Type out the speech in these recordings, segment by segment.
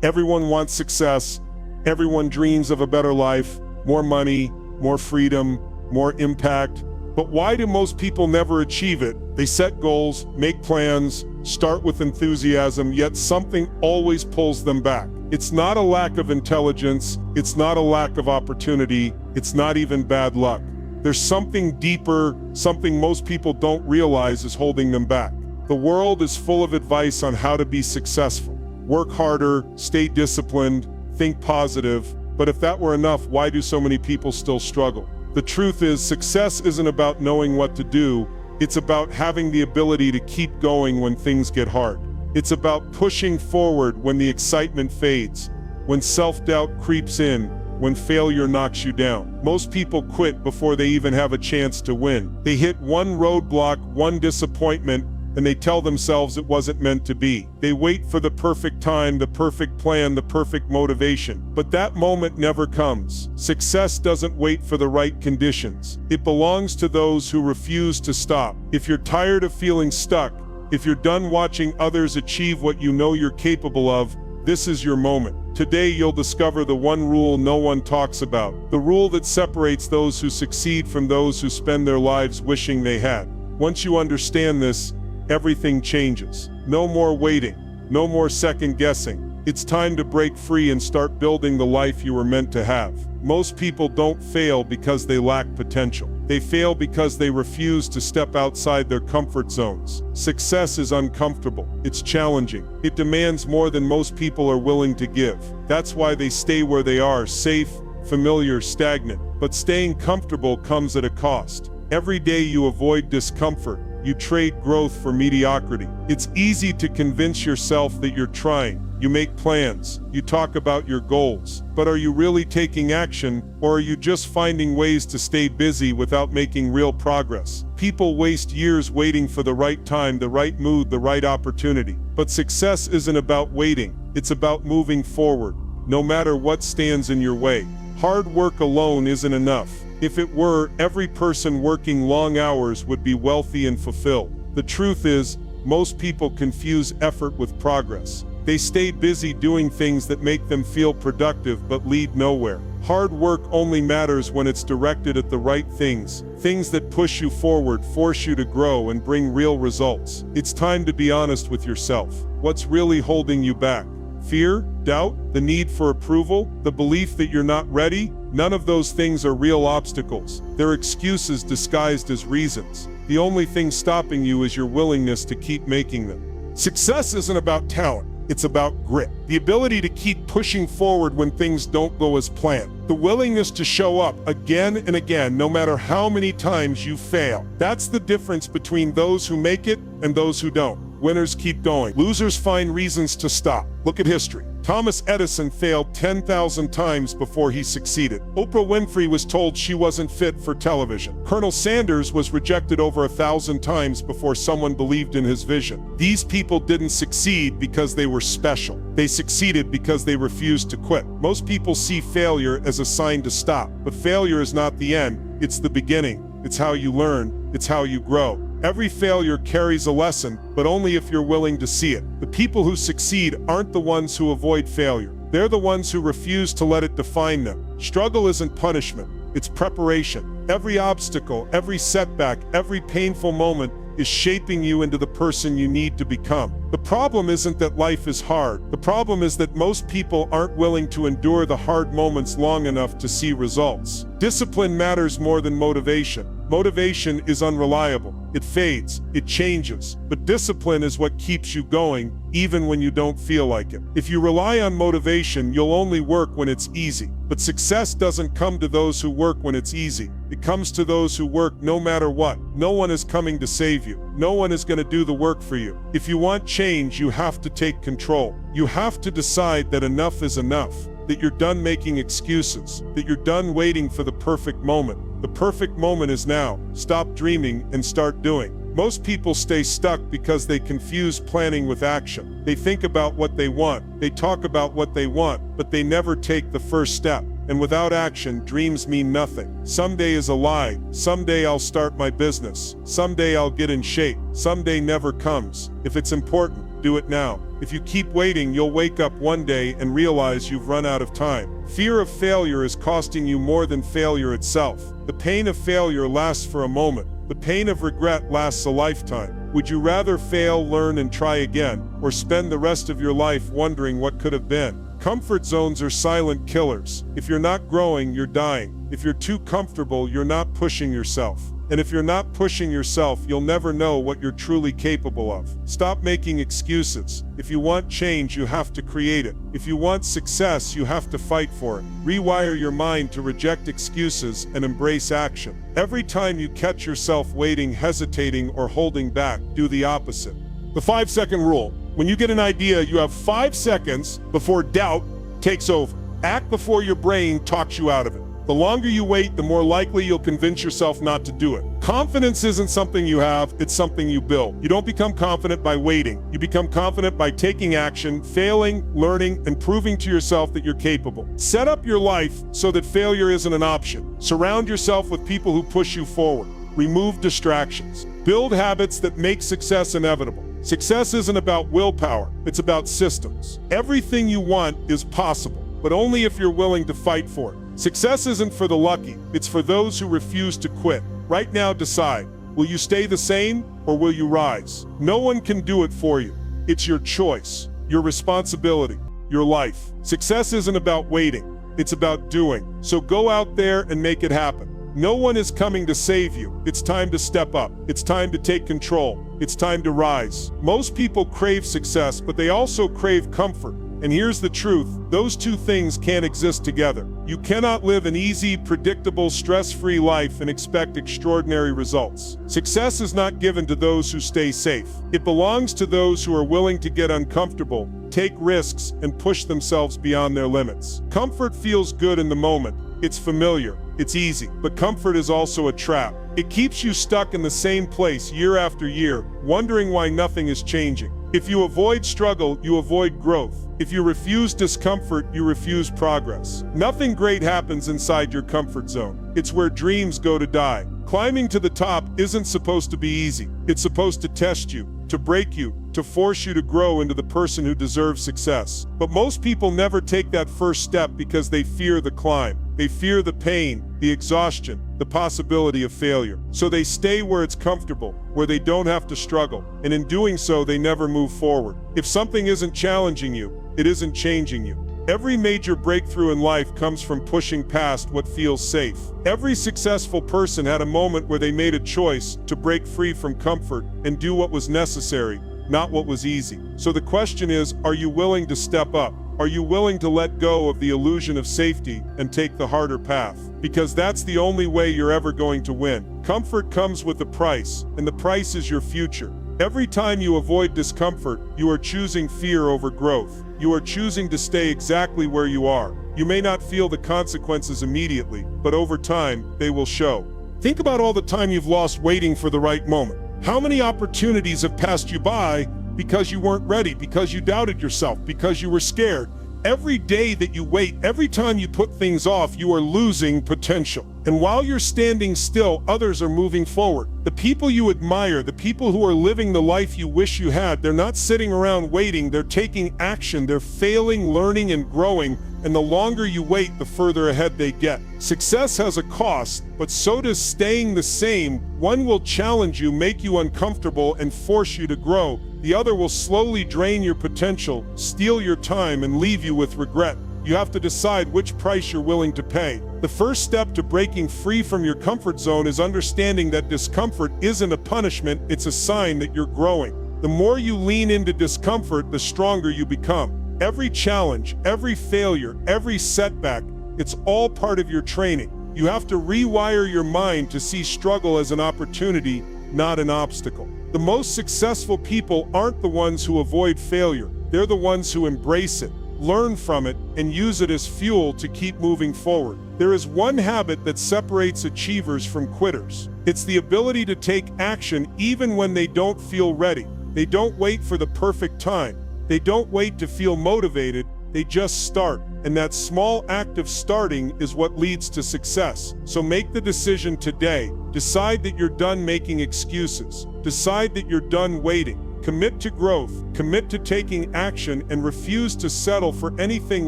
Everyone wants success. Everyone dreams of a better life, more money, more freedom, more impact. But why do most people never achieve it? They set goals, make plans, start with enthusiasm, yet something always pulls them back. It's not a lack of intelligence, it's not a lack of opportunity, it's not even bad luck. There's something deeper, something most people don't realize is holding them back. The world is full of advice on how to be successful. Work harder, stay disciplined, think positive. But if that were enough, why do so many people still struggle? The truth is, success isn't about knowing what to do. It's about having the ability to keep going when things get hard. It's about pushing forward when the excitement fades, when self-doubt creeps in, when failure knocks you down. Most people quit before they even have a chance to win. They hit one roadblock, one disappointment, and they tell themselves it wasn't meant to be. They wait for the perfect time, the perfect plan, the perfect motivation. But that moment never comes. Success doesn't wait for the right conditions. It belongs to those who refuse to stop. If you're tired of feeling stuck, if you're done watching others achieve what you know you're capable of, this is your moment. Today you'll discover the one rule no one talks about, the rule that separates those who succeed from those who spend their lives wishing they had. Once you understand this, everything changes. No more waiting, no more second guessing. It's time to break free and start building the life you were meant to have. Most people don't fail because they lack potential. They fail because they refuse to step outside their comfort zones. Success is uncomfortable. It's challenging. It demands more than most people are willing to give. That's why they stay where they are, safe, familiar, stagnant. But staying comfortable comes at a cost. Every day you avoid discomfort, you trade growth for mediocrity. It's easy to convince yourself that you're trying. You make plans, you talk about your goals, but are you really taking action, or are you just finding ways to stay busy without making real progress? People waste years waiting for the right time, the right mood, the right opportunity. But success isn't about waiting, it's about moving forward, no matter what stands in your way. Hard work alone isn't enough. If it were, every person working long hours would be wealthy and fulfilled. The truth is, most people confuse effort with progress. They stay busy doing things that make them feel productive but lead nowhere. Hard work only matters when it's directed at the right things, things that push you forward, force you to grow, and bring real results. It's time to be honest with yourself. What's really holding you back? Fear? Doubt? The need for approval? The belief that you're not ready? None of those things are real obstacles. They're excuses disguised as reasons. The only thing stopping you is your willingness to keep making them. Success isn't about talent. It's about grit. The ability to keep pushing forward when things don't go as planned. The willingness to show up again and again, no matter how many times you fail. That's the difference between those who make it and those who don't. Winners keep going. Losers find reasons to stop. Look at history. Thomas Edison failed 10,000 times before he succeeded. Oprah Winfrey was told she wasn't fit for television. Colonel Sanders was rejected over 1,000 times before someone believed in his vision. These people didn't succeed because they were special. They succeeded because they refused to quit. Most people see failure as a sign to stop, but failure is not the end, it's the beginning. It's how you learn, it's how you grow. Every failure carries a lesson, but only if you're willing to see it. The people who succeed aren't the ones who avoid failure. They're the ones who refuse to let it define them. Struggle isn't punishment, it's preparation. Every obstacle, every setback, every painful moment is shaping you into the person you need to become. The problem isn't that life is hard. The problem is that most people aren't willing to endure the hard moments long enough to see results. Discipline matters more than motivation. Motivation is unreliable. It fades, it changes, but discipline is what keeps you going, even when you don't feel like it. If you rely on motivation, you'll only work when it's easy. But success doesn't come to those who work when it's easy. It comes to those who work no matter what. No one is coming to save you. No one is going to do the work for you. If you want change, you have to take control. You have to decide that enough is enough, that you're done making excuses, that you're done waiting for the perfect moment. The perfect moment is now. Stop dreaming and start doing. Most people stay stuck because they confuse planning with action. They think about what they want, they talk about what they want, but they never take the first step. And without action, dreams mean nothing. Someday is a lie. Someday I'll start my business. Someday I'll get in shape. Someday never comes. If it's important, do it now. If you keep waiting, you'll wake up one day and realize you've run out of time. Fear of failure is costing you more than failure itself. The pain of failure lasts for a moment. The pain of regret lasts a lifetime. Would you rather fail, learn, and try again, or spend the rest of your life wondering what could have been? Comfort zones are silent killers. If you're not growing, you're dying. If you're too comfortable, you're not pushing yourself. And if you're not pushing yourself, you'll never know what you're truly capable of. Stop making excuses. If you want change, you have to create it. If you want success, you have to fight for it. Rewire your mind to reject excuses and embrace action. Every time you catch yourself waiting, hesitating, or holding back, do the opposite. The 5-second rule. When you get an idea, you have 5 seconds before doubt takes over. Act before your brain talks you out of it. The longer you wait, the more likely you'll convince yourself not to do it. Confidence isn't something you have, it's something you build. You don't become confident by waiting. You become confident by taking action, failing, learning, and proving to yourself that you're capable. Set up your life so that failure isn't an option. Surround yourself with people who push you forward. Remove distractions. Build habits that make success inevitable. Success isn't about willpower, it's about systems. Everything you want is possible, but only if you're willing to fight for it. Success isn't for the lucky, it's for those who refuse to quit. Right now, decide. Will you stay the same or will you rise? No one can do it for you. It's your choice, your responsibility, your life. Success isn't about waiting, it's about doing. So go out there and make it happen. No one is coming to save you. It's time to step up. It's time to take control. It's time to rise. Most people crave success, but they also crave comfort. And here's the truth, those two things can't exist together. You cannot live an easy, predictable, stress-free life and expect extraordinary results. Success is not given to those who stay safe. It belongs to those who are willing to get uncomfortable, take risks, and push themselves beyond their limits. Comfort feels good in the moment. It's familiar. It's easy. But comfort is also a trap. It keeps you stuck in the same place year after year, wondering why nothing is changing. If you avoid struggle, you avoid growth. If you refuse discomfort, you refuse progress. Nothing great happens inside your comfort zone. It's where dreams go to die. Climbing to the top isn't supposed to be easy. It's supposed to test you, to break you, to force you to grow into the person who deserves success. But most people never take that first step because they fear the climb. They fear the pain, the exhaustion, the possibility of failure. So they stay where it's comfortable, where they don't have to struggle. And in doing so, they never move forward. If something isn't challenging you, it isn't changing you. Every major breakthrough in life comes from pushing past what feels safe. Every successful person had a moment where they made a choice to break free from comfort and do what was necessary, not what was easy. So the question is, are you willing to step up? Are you willing to let go of the illusion of safety and take the harder path? Because that's the only way you're ever going to win. Comfort comes with a price, and the price is your future. Every time you avoid discomfort, you are choosing fear over growth. You are choosing to stay exactly where you are. You may not feel the consequences immediately, but over time, they will show. Think about all the time you've lost waiting for the right moment. How many opportunities have passed you by because you weren't ready, because you doubted yourself, because you were scared? Every day that you wait, every time you put things off, you are losing potential. And while you're standing still, others are moving forward. The people you admire, the people who are living the life you wish you had, they're not sitting around waiting, they're taking action, they're failing, learning, and growing. And the longer you wait, the further ahead they get. Success has a cost, but so does staying the same. One will challenge you, make you uncomfortable, and force you to grow. The other will slowly drain your potential, steal your time, and leave you with regret. You have to decide which price you're willing to pay. The first step to breaking free from your comfort zone is understanding that discomfort isn't a punishment, it's a sign that you're growing. The more you lean into discomfort, the stronger you become. Every challenge, every failure, every setback, it's all part of your training. You have to rewire your mind to see struggle as an opportunity, not an obstacle. The most successful people aren't the ones who avoid failure. They're the ones who embrace it, learn from it, and use it as fuel to keep moving forward. There is one habit that separates achievers from quitters. It's the ability to take action even when they don't feel ready. They don't wait for the perfect time. They don't wait to feel motivated. They just start. And that small act of starting is what leads to success. So make the decision today. Decide that you're done making excuses. Decide that you're done waiting. Commit to growth, commit to taking action, and refuse to settle for anything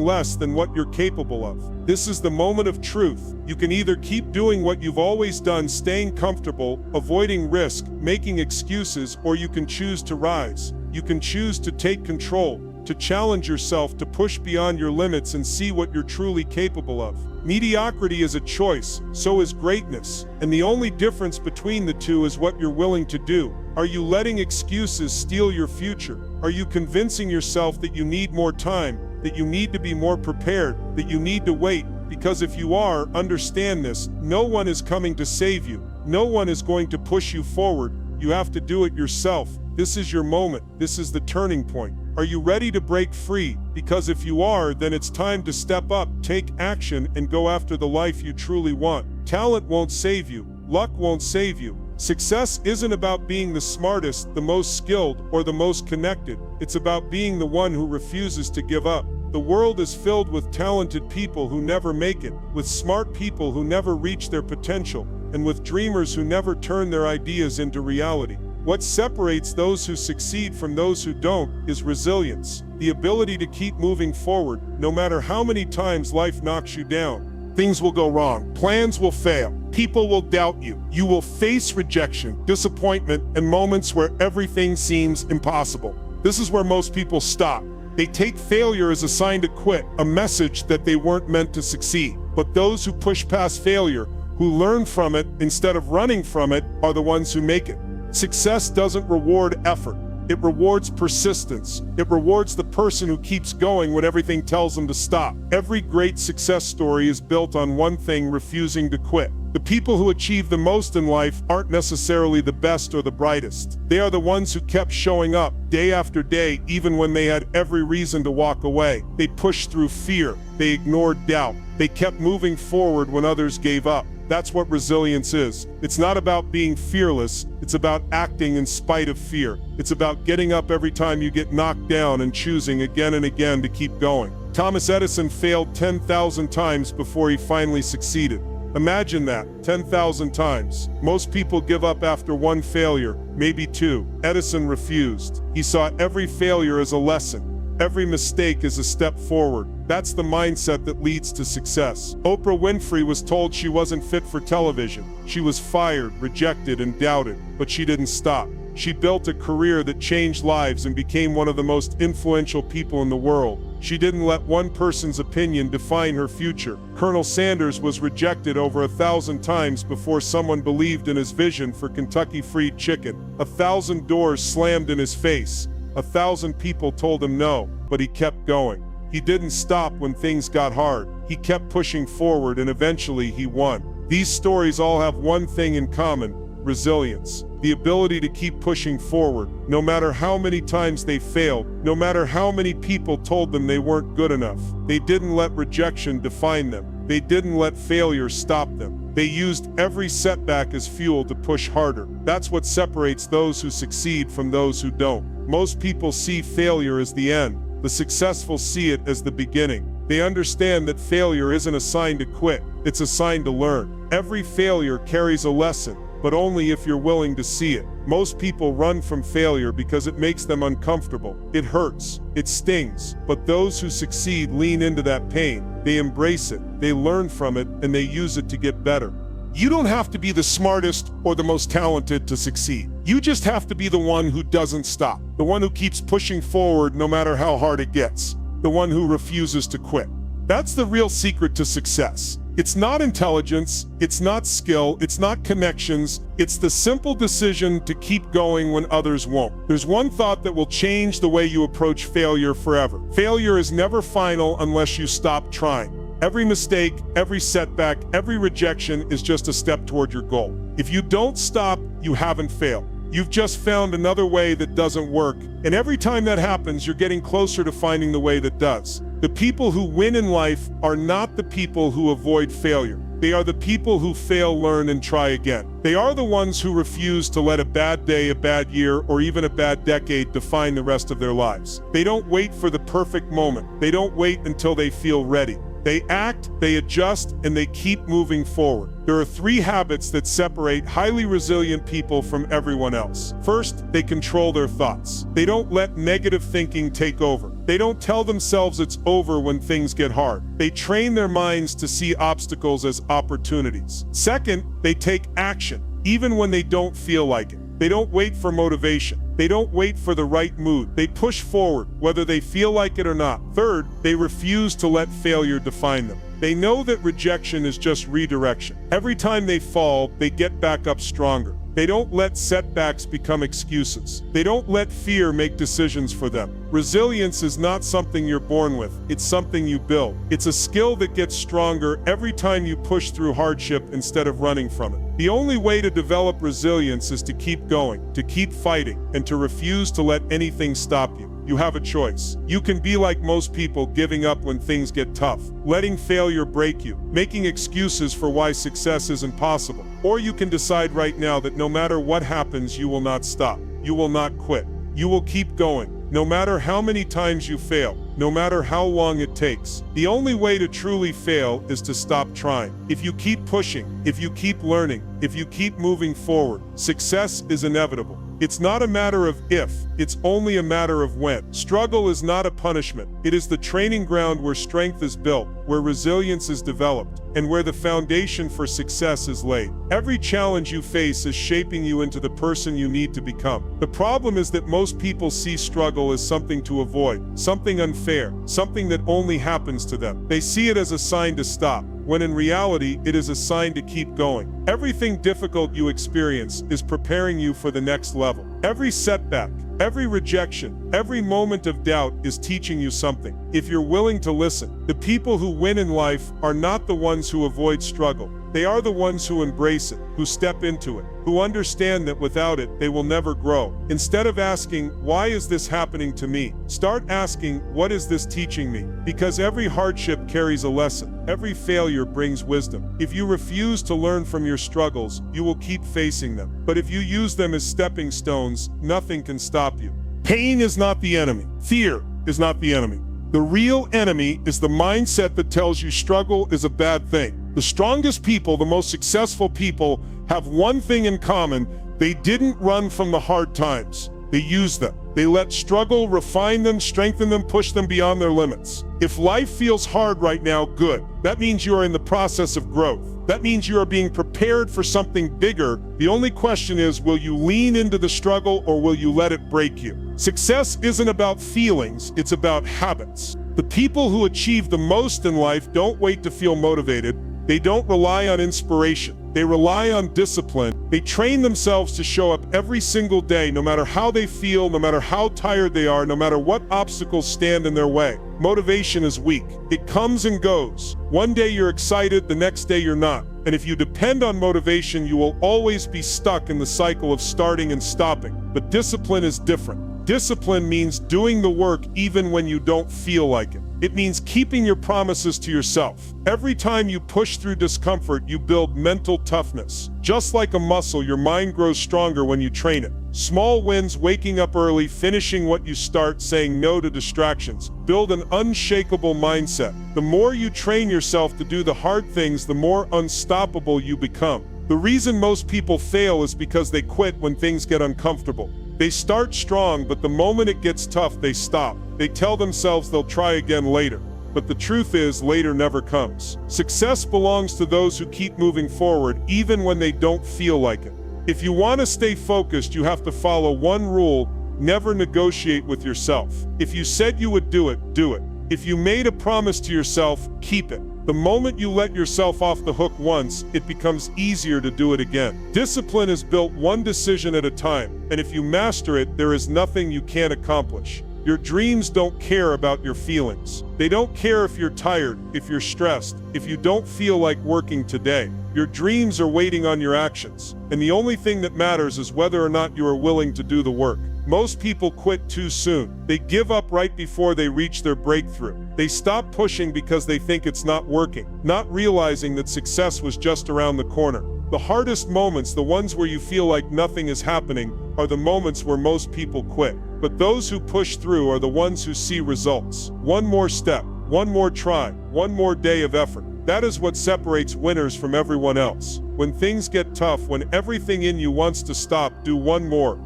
less than what you're capable of. This is the moment of truth. You can either keep doing what you've always done, staying comfortable, avoiding risk, making excuses, or you can choose to rise. You can choose to take control, to challenge yourself, to push beyond your limits and see what you're truly capable of. Mediocrity is a choice, so is greatness, and the only difference between the two is what you're willing to do. Are you letting excuses steal your future? Are you convincing yourself that you need more time, that you need to be more prepared, that you need to wait? Because if you are, understand this: no one is coming to save you. No one is going to push you forward. You have to do it yourself. This is your moment. This is the turning point. Are you ready to break free? Because if you are, then it's time to step up, take action, and go after the life you truly want. Talent won't save you. Luck won't save you. Success isn't about being the smartest, the most skilled, or the most connected. It's about being the one who refuses to give up. The world is filled with talented people who never make it, with smart people who never reach their potential, and with dreamers who never turn their ideas into reality. What separates those who succeed from those who don't is resilience, the ability to keep moving forward, no matter how many times life knocks you down. Things will go wrong, plans will fail, people will doubt you. You will face rejection, disappointment, and moments where everything seems impossible. This is where most people stop. They take failure as a sign to quit, a message that they weren't meant to succeed. But those who push past failure, who learn from it instead of running from it, are the ones who make it. Success doesn't reward effort. It rewards persistence. It rewards the person who keeps going when everything tells them to stop. Every great success story is built on one thing: refusing to quit. The people who achieve the most in life aren't necessarily the best or the brightest. They are the ones who kept showing up day after day, even when they had every reason to walk away. They pushed through fear. They ignored doubt. They kept moving forward when others gave up. That's what resilience is. It's not about being fearless. It's about acting in spite of fear. It's about getting up every time you get knocked down and choosing again and again to keep going. Thomas Edison failed 10,000 times before he finally succeeded. Imagine that, 10,000 times. Most people give up after one failure, maybe two. Edison refused. He saw every failure as a lesson. Every mistake is a step forward. That's the mindset that leads to success. Oprah Winfrey was told she wasn't fit for television. She was fired, rejected, and doubted, but she didn't stop. She built a career that changed lives and became one of the most influential people in the world. She didn't let one person's opinion define her future. Colonel Sanders was rejected over 1,000 times before someone believed in his vision for Kentucky Fried Chicken. 1,000 doors slammed in his face. 1,000 people told him no, but he kept going. He didn't stop when things got hard. He kept pushing forward, and eventually he won. These stories all have one thing in common: resilience. The ability to keep pushing forward, no matter how many times they failed, no matter how many people told them they weren't good enough. They didn't let rejection define them. They didn't let failure stop them. They used every setback as fuel to push harder. That's what separates those who succeed from those who don't. Most people see failure as the end. The successful see it as the beginning. They understand that failure isn't a sign to quit, it's a sign to learn. Every failure carries a lesson, but only if you're willing to see it. Most people run from failure because it makes them uncomfortable. It hurts, it stings, but those who succeed lean into that pain. They embrace it, they learn from it, and they use it to get better. You don't have to be the smartest or the most talented to succeed. You just have to be the one who doesn't stop, the one who keeps pushing forward no matter how hard it gets, the one who refuses to quit. That's the real secret to success. It's not intelligence, it's not skill, it's not connections, it's the simple decision to keep going when others won't. There's one thought that will change the way you approach failure forever. Failure is never final unless you stop trying. Every mistake, every setback, every rejection is just a step toward your goal. If you don't stop, you haven't failed. You've just found another way that doesn't work, and every time that happens, you're getting closer to finding the way that does. The people who win in life are not the people who avoid failure. They are the people who fail, learn, and try again. They are the ones who refuse to let a bad day, a bad year, or even a bad decade define the rest of their lives. They don't wait for the perfect moment. They don't wait until they feel ready. They act, they adjust, and they keep moving forward. There are 3 habits that separate highly resilient people from everyone else. First, they control their thoughts. They don't let negative thinking take over. They don't tell themselves it's over when things get hard. They train their minds to see obstacles as opportunities. Second, they take action, even when they don't feel like it. They don't wait for motivation. They don't wait for the right mood. They push forward, whether they feel like it or not. Third, they refuse to let failure define them. They know that rejection is just redirection. Every time they fall, they get back up stronger. They don't let setbacks become excuses. They don't let fear make decisions for them. Resilience is not something you're born with. It's something you build. It's a skill that gets stronger every time you push through hardship instead of running from it. The only way to develop resilience is to keep going, to keep fighting, and to refuse to let anything stop you. You have a choice. You can be like most people, giving up when things get tough, letting failure break you, making excuses for why success isn't possible. Or you can decide right now that no matter what happens, you will not stop. You will not quit. You will keep going. No matter how many times you fail, no matter how long it takes. The only way to truly fail is to stop trying. If you keep pushing, if you keep learning, if you keep moving forward, success is inevitable. It's not a matter of if, it's only a matter of when. Struggle is not a punishment. It is the training ground where strength is built, where resilience is developed, and where the foundation for success is laid. Every challenge you face is shaping you into the person you need to become. The problem is that most people see struggle as something to avoid, something unfair, something that only happens to them. They see it as a sign to stop, when in reality, it is a sign to keep going. Everything difficult you experience is preparing you for the next level. Every setback, every rejection, every moment of doubt is teaching you something. If you're willing to listen, the people who win in life are not the ones who avoid struggle. They are the ones who embrace it, who step into it, who understand that without it, they will never grow. Instead of asking, why is this happening to me? Start asking, what is this teaching me? Because every hardship carries a lesson. Every failure brings wisdom. If you refuse to learn from your struggles, you will keep facing them. But if you use them as stepping stones, nothing can stop you. Pain is not the enemy. Fear is not the enemy. The real enemy is the mindset that tells you struggle is a bad thing. The strongest people, the most successful people, have one thing in common. They didn't run from the hard times. They used them. They let struggle refine them, strengthen them, push them beyond their limits. If life feels hard right now, good. That means you are in the process of growth. That means you are being prepared for something bigger. The only question is, will you lean into the struggle or will you let it break you? Success isn't about feelings, it's about habits. The people who achieve the most in life don't wait to feel motivated. They don't rely on inspiration. They rely on discipline. They train themselves to show up every single day, no matter how they feel, no matter how tired they are, no matter what obstacles stand in their way. Motivation is weak. It comes and goes. One day you're excited, the next day you're not. And if you depend on motivation, you will always be stuck in the cycle of starting and stopping. But discipline is different. Discipline means doing the work even when you don't feel like it. It means keeping your promises to yourself. Every time you push through discomfort, you build mental toughness. Just like a muscle, your mind grows stronger when you train it. Small wins, waking up early, finishing what you start, saying no to distractions, build an unshakable mindset. The more you train yourself to do the hard things, the more unstoppable you become. The reason most people fail is because they quit when things get uncomfortable. They start strong, but the moment it gets tough, they stop. They tell themselves they'll try again later. But the truth is, later never comes. Success belongs to those who keep moving forward, even when they don't feel like it. If you want to stay focused, you have to follow one rule: never negotiate with yourself. If you said you would do it, do it. If you made a promise to yourself, keep it. The moment you let yourself off the hook once, it becomes easier to do it again. Discipline is built one decision at a time, and if you master it, there is nothing you can't accomplish. Your dreams don't care about your feelings. They don't care if you're tired, if you're stressed, if you don't feel like working today. Your dreams are waiting on your actions, and the only thing that matters is whether or not you are willing to do the work. Most people quit too soon. They give up right before they reach their breakthrough. They stop pushing because they think it's not working, not realizing that success was just around the corner. The hardest moments, the ones where you feel like nothing is happening, are the moments where most people quit. But those who push through are the ones who see results. One more step, one more try, one more day of effort. That is what separates winners from everyone else. When things get tough, when everything in you wants to stop, do one more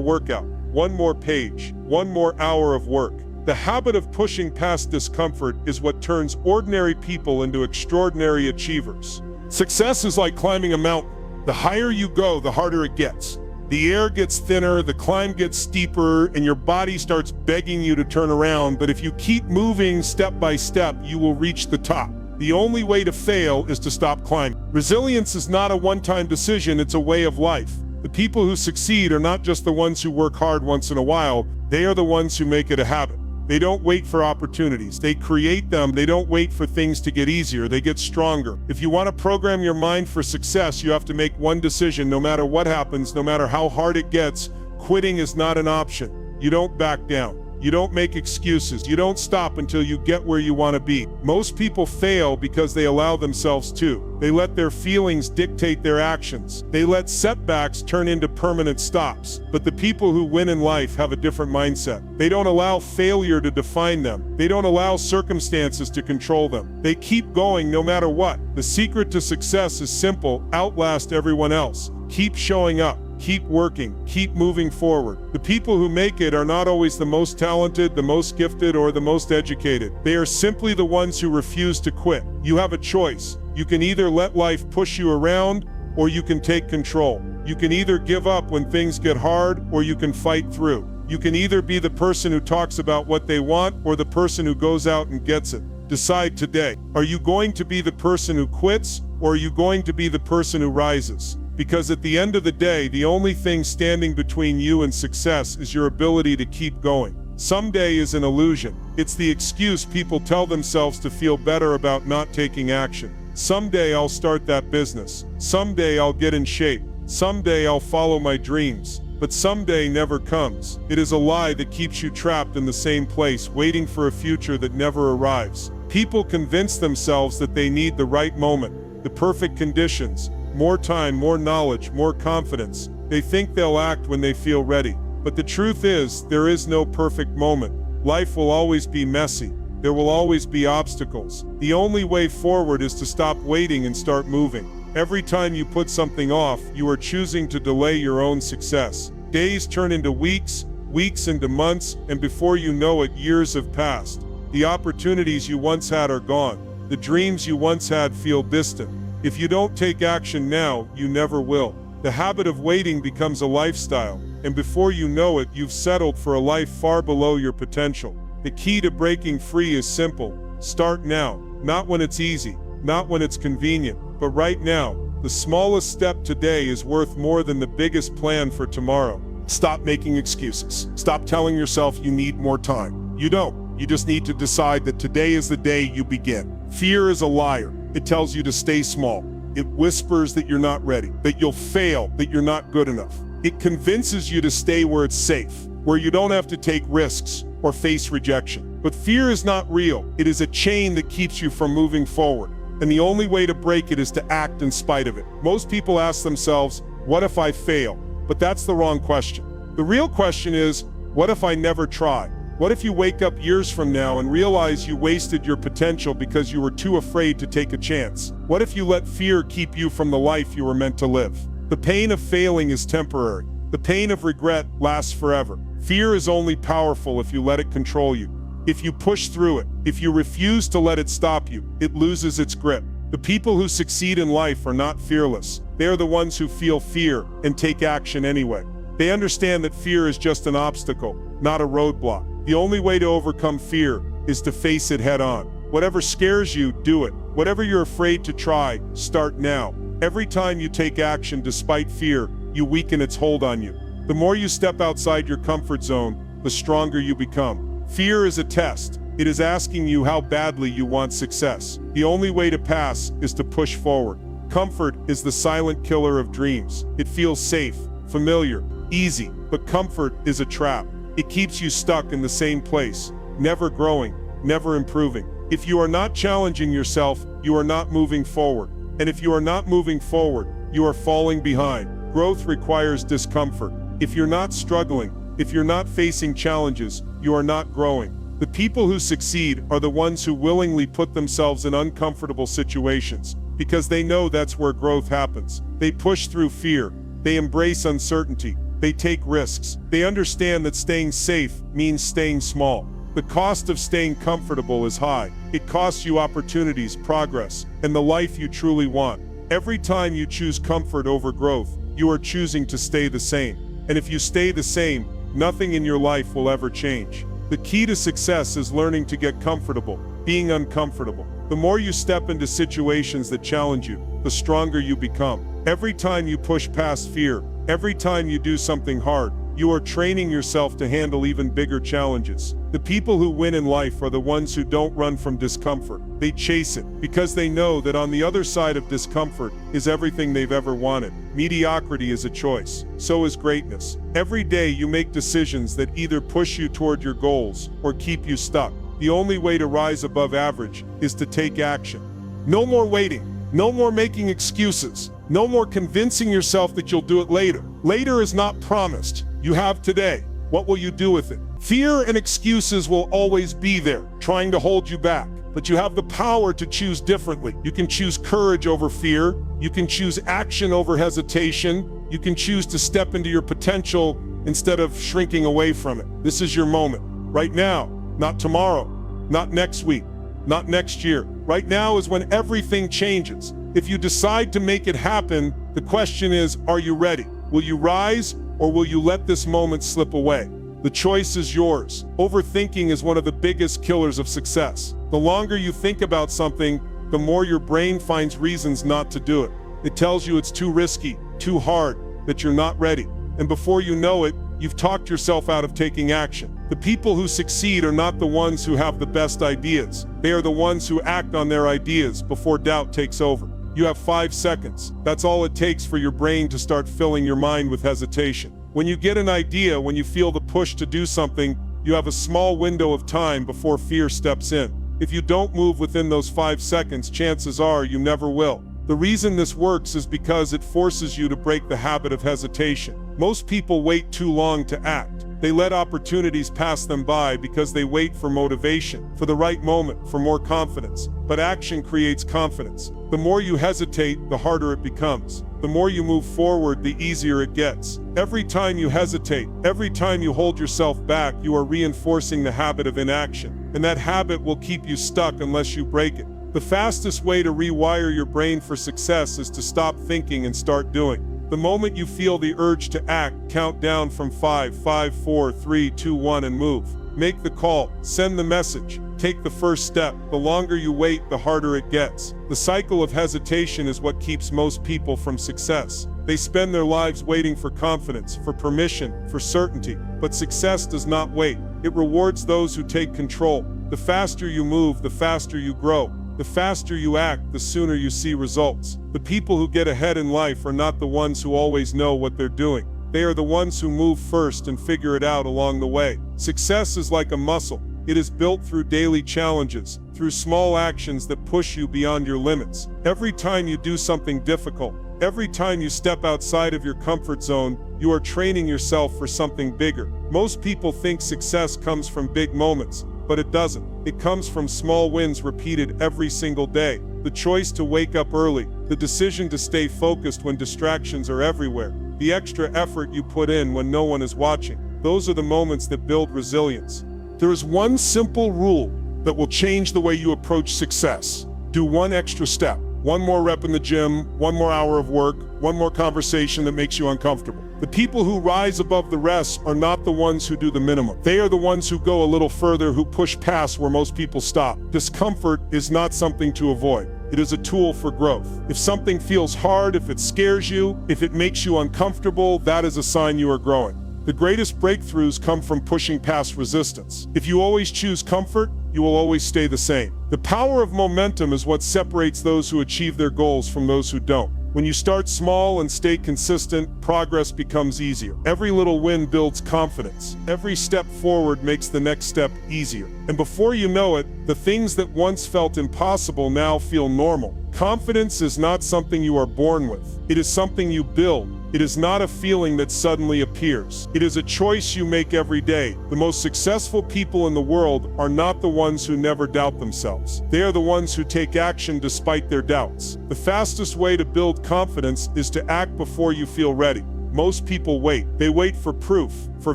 workout, one more page, one more hour of work. The habit of pushing past discomfort is what turns ordinary people into extraordinary achievers. Success is like climbing a mountain. The higher you go, the harder it gets. The air gets thinner, the climb gets steeper, and your body starts begging you to turn around. But if you keep moving step by step, you will reach the top. The only way to fail is to stop climbing. Resilience is not a one-time decision, it's a way of life. The people who succeed are not just the ones who work hard once in a while, they are the ones who make it a habit. They don't wait for opportunities, they create them. They don't wait for things to get easier, they get stronger. If you want to program your mind for success, you have to make one decision no matter what happens, no matter how hard it gets. Quitting is not an option. You don't back down. You don't make excuses. You don't stop until you get where you want to be. Most people fail because they allow themselves to. They let their feelings dictate their actions. They let setbacks turn into permanent stops. But the people who win in life have a different mindset. They don't allow failure to define them. They don't allow circumstances to control them. They keep going no matter what. The secret to success is simple: outlast everyone else. Keep showing up. Keep working, keep moving forward. The people who make it are not always the most talented, the most gifted, or the most educated. They are simply the ones who refuse to quit. You have a choice. You can either let life push you around, or you can take control. You can either give up when things get hard, or you can fight through. You can either be the person who talks about what they want, or the person who goes out and gets it. Decide today. Are you going to be the person who quits, or are you going to be the person who rises? Because at the end of the day, the only thing standing between you and success is your ability to keep going. Someday is an illusion. It's the excuse people tell themselves to feel better about not taking action. Someday I'll start that business. Someday I'll get in shape. Someday I'll follow my dreams. But someday never comes. It is a lie that keeps you trapped in the same place, waiting for a future that never arrives. People convince themselves that they need the right moment, the perfect conditions, more time, more knowledge, more confidence. They think they'll act when they feel ready. But the truth is, there is no perfect moment. Life will always be messy. There will always be obstacles. The only way forward is to stop waiting and start moving. Every time you put something off, you are choosing to delay your own success. Days turn into weeks, weeks into months, and before you know it, years have passed. The opportunities you once had are gone. The dreams you once had feel distant. If you don't take action now, you never will. The habit of waiting becomes a lifestyle, and before you know it, you've settled for a life far below your potential. The key to breaking free is simple. Start now, not when it's easy, not when it's convenient, but right now. The smallest step today is worth more than the biggest plan for tomorrow. Stop making excuses. Stop telling yourself you need more time. You don't. You just need to decide that today is the day you begin. Fear is a liar. It tells you to stay small. It whispers that you're not ready, that you'll fail, that you're not good enough. It convinces you to stay where it's safe, where you don't have to take risks or face rejection. But fear is not real. It is a chain that keeps you from moving forward. And the only way to break it is to act in spite of it. Most people ask themselves, what if I fail? But that's the wrong question. The real question is, what if I never try? What if you wake up years from now and realize you wasted your potential because you were too afraid to take a chance? What if you let fear keep you from the life you were meant to live? The pain of failing is temporary. The pain of regret lasts forever. Fear is only powerful if you let it control you. If you push through it, if you refuse to let it stop you, it loses its grip. The people who succeed in life are not fearless. They are the ones who feel fear and take action anyway. They understand that fear is just an obstacle, not a roadblock. The only way to overcome fear is to face it head on. Whatever scares you, do it. Whatever you're afraid to try, start now. Every time you take action despite fear, you weaken its hold on you. The more you step outside your comfort zone, the stronger you become. Fear is a test. It is asking you how badly you want success. The only way to pass is to push forward. Comfort is the silent killer of dreams. It feels safe, familiar, easy, but comfort is a trap. It keeps you stuck in the same place, never growing, never improving. If you are not challenging yourself, you are not moving forward. And if you are not moving forward, you are falling behind. Growth requires discomfort. If you're not struggling, if you're not facing challenges, you are not growing. The people who succeed are the ones who willingly put themselves in uncomfortable situations because they know that's where growth happens. They push through fear. They embrace uncertainty. They take risks. They understand that staying safe means staying small. The cost of staying comfortable is high. It costs you opportunities, progress, and the life you truly want. Every time you choose comfort over growth, you are choosing to stay the same. And if you stay the same, nothing in your life will ever change. The key to success is learning to get comfortable, being uncomfortable. The more you step into situations that challenge you, the stronger you become. Every time you push past fear, every time you do something hard, you are training yourself to handle even bigger challenges. The people who win in life are the ones who don't run from discomfort. They chase it because they know that on the other side of discomfort is everything they've ever wanted. Mediocrity is a choice. So is greatness. Every day you make decisions that either push you toward your goals or keep you stuck. The only way to rise above average is to take action. No more waiting. No more making excuses. No more convincing yourself that you'll do it later. Later is not promised. You have today. What will you do with it? Fear and excuses will always be there, trying to hold you back. But you have the power to choose differently. You can choose courage over fear. You can choose action over hesitation. You can choose to step into your potential instead of shrinking away from it. This is your moment. Right now, not tomorrow, not next week, not next year. Right now is when everything changes. If you decide to make it happen, the question is, are you ready? Will you rise, or will you let this moment slip away? The choice is yours. Overthinking is one of the biggest killers of success. The longer you think about something, the more your brain finds reasons not to do it. It tells you it's too risky, too hard, that you're not ready. And before you know it, you've talked yourself out of taking action. The people who succeed are not the ones who have the best ideas. They are the ones who act on their ideas before doubt takes over. You have 5 seconds. That's all it takes for your brain to start filling your mind with hesitation. When you get an idea, when you feel the push to do something, you have a small window of time before fear steps in. If you don't move within those 5 seconds, chances are you never will. The reason this works is because it forces you to break the habit of hesitation. Most people wait too long to act. They let opportunities pass them by because they wait for motivation, for the right moment, for more confidence. But action creates confidence. The more you hesitate, the harder it becomes. The more you move forward, the easier it gets. Every time you hesitate, every time you hold yourself back, you are reinforcing the habit of inaction. And that habit will keep you stuck unless you break it. The fastest way to rewire your brain for success is to stop thinking and start doing. The moment you feel the urge to act, count down from 5, 4, 3, 2, 1 and move. Make the call, send the message, take the first step. The longer you wait, the harder it gets. The cycle of hesitation is what keeps most people from success. They spend their lives waiting for confidence, for permission, for certainty. But success does not wait. It rewards those who take control. The faster you move, the faster you grow. The faster you act, the sooner you see results. The people who get ahead in life are not the ones who always know what they're doing. They are the ones who move first and figure it out along the way. Success is like a muscle. It is built through daily challenges, through small actions that push you beyond your limits. Every time you do something difficult, every time you step outside of your comfort zone, you are training yourself for something bigger. Most people think success comes from big moments, but it doesn't. It comes from small wins repeated every single day. The choice to wake up early, the decision to stay focused when distractions are everywhere, the extra effort you put in when no one is watching. Those are the moments that build resilience. There is one simple rule that will change the way you approach success. Do one extra step. One more rep in the gym, one more hour of work, one more conversation that makes you uncomfortable. The people who rise above the rest are not the ones who do the minimum. They are the ones who go a little further, who push past where most people stop. Discomfort is not something to avoid. It is a tool for growth. If something feels hard, if it scares you, if it makes you uncomfortable, that is a sign you are growing. The greatest breakthroughs come from pushing past resistance. If you always choose comfort, you will always stay the same. The power of momentum is what separates those who achieve their goals from those who don't. When you start small and stay consistent, progress becomes easier. Every little win builds confidence. Every step forward makes the next step easier. And before you know it, the things that once felt impossible now feel normal. Confidence is not something you are born with. It is something you build. It is not a feeling that suddenly appears. It is a choice you make every day. The most successful people in the world are not the ones who never doubt themselves. They are the ones who take action despite their doubts. The fastest way to build confidence is to act before you feel ready. Most people wait. They wait for proof, for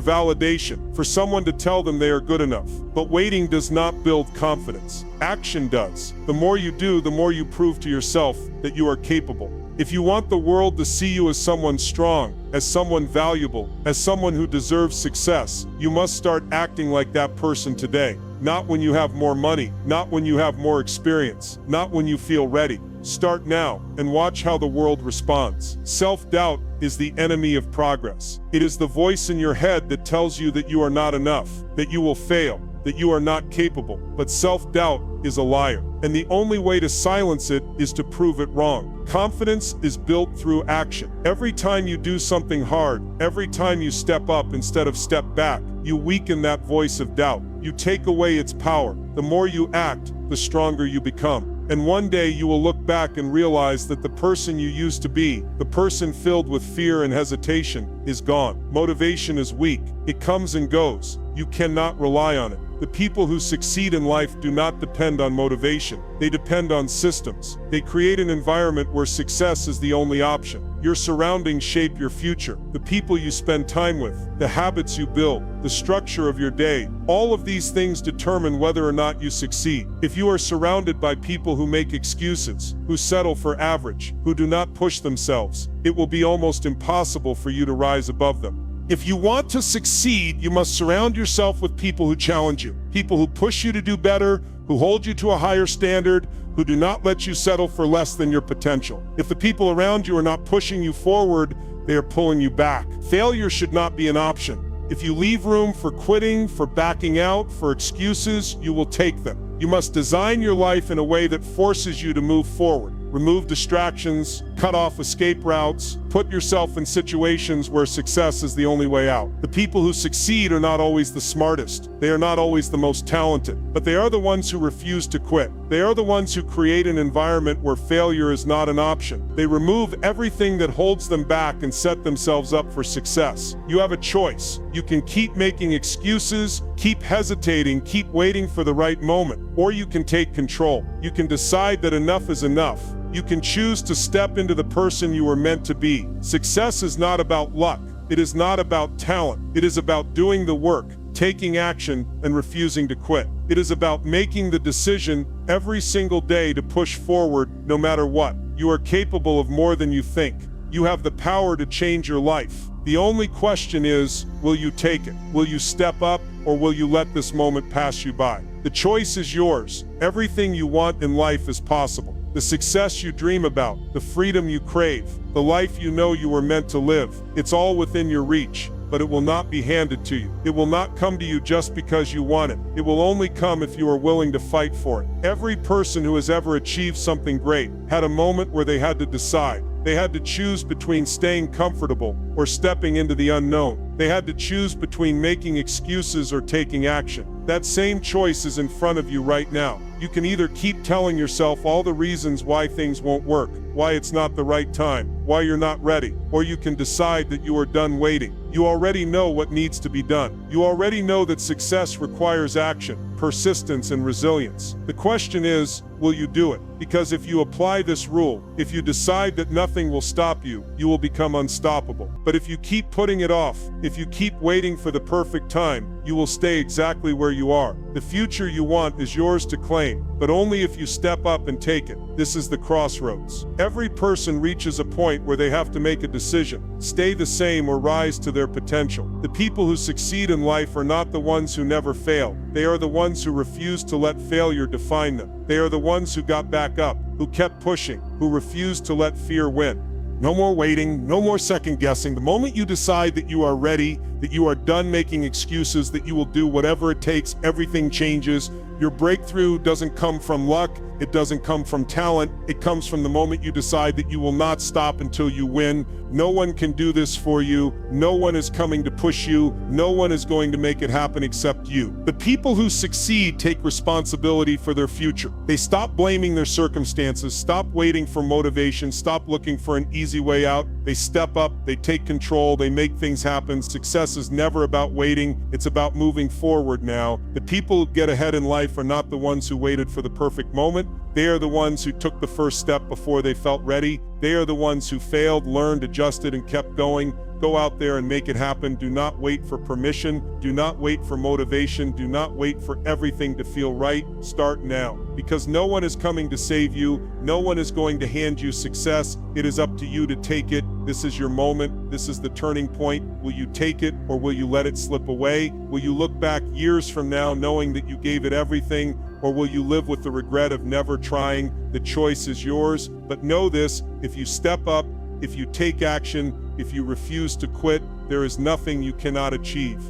validation, for someone to tell them they are good enough. But waiting does not build confidence. Action does. The more you do, the more you prove to yourself that you are capable. If you want the world to see you as someone strong, as someone valuable, as someone who deserves success, you must start acting like that person today. Not when you have more money, not when you have more experience, not when you feel ready. Start now and watch how the world responds. Self-doubt is the enemy of progress. It is the voice in your head that tells you that you are not enough, that you will fail, that you are not capable. But self-doubt is a liar, and the only way to silence it is to prove it wrong. Confidence is built through action. Every time you do something hard, every time you step up instead of step back, you weaken that voice of doubt. You take away its power. The more you act, the stronger you become. And one day you will look back and realize that the person you used to be, the person filled with fear and hesitation, is gone. Motivation is weak. It comes and goes. You cannot rely on it. The people who succeed in life do not depend on motivation. They depend on systems. They create an environment where success is the only option. Your surroundings shape your future. The people you spend time with, the habits you build, the structure of your day, all of these things determine whether or not you succeed. If you are surrounded by people who make excuses, who settle for average, who do not push themselves, it will be almost impossible for you to rise above them. If you want to succeed, you must surround yourself with people who challenge you, people who push you to do better, who hold you to a higher standard, who do not let you settle for less than your potential. If the people around you are not pushing you forward, they are pulling you back. Failure should not be an option. If you leave room for quitting, for backing out, for excuses, you will take them. You must design your life in a way that forces you to move forward. Remove distractions, cut off escape routes, put yourself in situations where success is the only way out. The people who succeed are not always the smartest. They are not always the most talented, but they are the ones who refuse to quit. They are the ones who create an environment where failure is not an option. They remove everything that holds them back and set themselves up for success. You have a choice. You can keep making excuses, keep hesitating, keep waiting for the right moment, or you can take control. You can decide that enough is enough. You can choose to step into the person you were meant to be. Success is not about luck. It is not about talent. It is about doing the work, taking action, and refusing to quit. It is about making the decision every single day to push forward no matter what. You are capable of more than you think. You have the power to change your life. The only question is, will you take it? Will you step up, or will you let this moment pass you by? The choice is yours. Everything you want in life is possible. The success you dream about, the freedom you crave, the life you know you were meant to live, it's all within your reach, but it will not be handed to you. It will not come to you just because you want it. It will only come if you are willing to fight for it. Every person who has ever achieved something great had a moment where they had to decide. They had to choose between staying comfortable or stepping into the unknown. They had to choose between making excuses or taking action. That same choice is in front of you right now. You can either keep telling yourself all the reasons why things won't work, why it's not the right time, why you're not ready, or you can decide that you are done waiting. You already know what needs to be done. You already know that success requires action, persistence, and resilience. The question is, will you do it? Because if you apply this rule, if you decide that nothing will stop you, you will become unstoppable. But if you keep putting it off, if you keep waiting for the perfect time, you will stay exactly where you are. The future you want is yours to claim, but only if you step up and take it. This is the crossroads. Every person reaches a point where they have to make a decision, stay the same or rise to their potential. The people who succeed in life are not the ones who never fail. They are the ones who refuse to let failure define them. They are the ones who got back up, who kept pushing, who refused to let fear win. No more waiting, no more second guessing. The moment you decide that you are ready, that you are done making excuses, that you will do whatever it takes, everything changes. Your breakthrough doesn't come from luck. It doesn't come from talent. It comes from the moment you decide that you will not stop until you win. No one can do this for you. No one is coming to push you. No one is going to make it happen except you. The people who succeed take responsibility for their future. They stop blaming their circumstances, stop waiting for motivation, stop looking for an easy way out. They step up, they take control, they make things happen. Success is never about waiting. It's about moving forward now. The people who get ahead in life are not the ones who waited for the perfect moment. They are the ones who took the first step before they felt ready. They are the ones who failed, learned, adjusted, and kept going. Go out there and make it happen. Do not wait for permission. Do not wait for motivation. Do not wait for everything to feel right. Start now. Because no one is coming to save you. No one is going to hand you success. It is up to you to take it. This is your moment. This is the turning point. Will you take it or will you let it slip away? Will you look back years from now knowing that you gave it everything? Or will you live with the regret of never trying? The choice is yours. But know this, if you step up, if you take action, if you refuse to quit, there is nothing you cannot achieve.